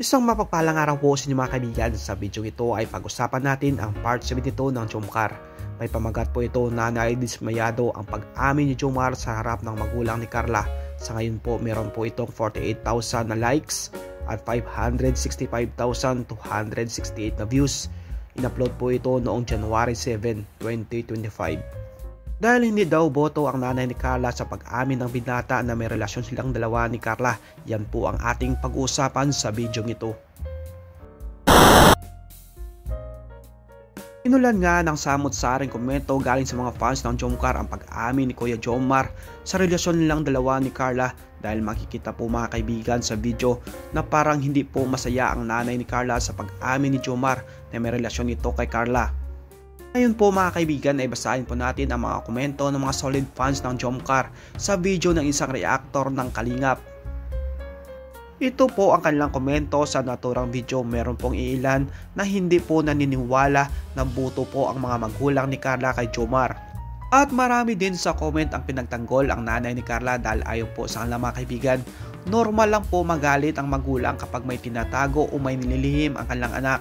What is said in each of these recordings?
Isang mapagpalang araw po sa inyo mga kaibigan. Sa video ito ay pag-usapan natin ang part 72 ng Jomcar. May pamagat po ito na naidismayado ang pag-amin ni Jomar sa harap ng magulang ni Carla. Sa ngayon po meron po itong 48,000 na likes at 565,268 na views. In-upload po ito noong January 7, 2025. Dahil hindi daw boto ang nanay ni Carla sa pag-amin ng binata na may relasyon silang dalawa ni Carla, yan po ang ating pag-uusapan sa video nito. Inulan nga ng samot-saring komento galing sa mga fans ng Jomcar ang pag-amin ni Kuya Jomar sa relasyon nilang dalawa ni Carla, dahil makikita po mga kaibigan sa video na parang hindi po masaya ang nanay ni Carla sa pag-amin ni Jomar na may relasyon nito kay Carla. Ngayon po mga kaibigan ay basahin po natin ang mga komento ng mga solid fans ng Jomcar sa video ng isang reactor ng Kalingap. Ito po ang kanilang komento sa naturang video. Meron pong iilan na hindi po naniniwala na buto po ang mga magulang ni Carla kay Jomar. At marami din sa comment ang pinagtanggol ang nanay ni Carla dahil ayon po sa kanilang mga kaibigan, normal lang po magalit ang magulang kapag may tinatago o may nililihim ang kanilang anak.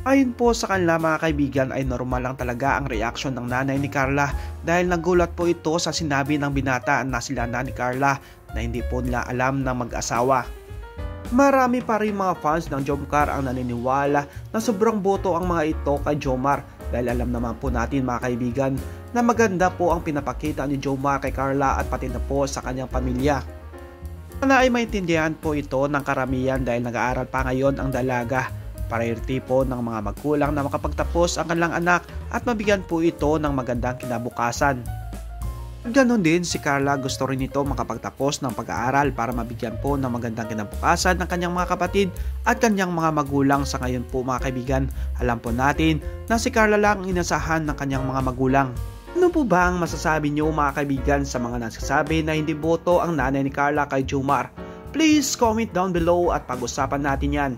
Ayon po sa kanila mga kaibigan ay normal lang talaga ang reaksyon ng nanay ni Carla dahil nagulat po ito sa sinabi ng binata na sila na ni Carla na hindi po nila alam na mag-asawa. Marami pa rin mga fans ng Jomcar ang naniniwala na sobrang boto ang mga ito kay Jomar dahil alam naman po natin mga kaibigan na maganda po ang pinapakita ni Jomar kay Carla at pati na po sa kanyang pamilya. Sana ay maintindihan po ito ng karamihan dahil nag-aaral pa ngayon ang dalaga. Priority po ng mga magulang na makapagtapos ang kanilang anak at mabigyan po ito ng magandang kinabukasan. Ganon din si Carla, gusto rin ito makapagtapos ng pag-aaral para mabigyan po ng magandang kinabukasan ng kanyang mga kapatid at kanyang mga magulang. Sa ngayon po mga kaibigan, alam po natin na si Carla lang ang inasahan ng kanyang mga magulang. Ano po ba ang masasabi niyo mga kaibigan sa mga nagsasabi na hindi boto ang nanay ni Carla kay Jomar? Please comment down below at pag-usapan natin yan.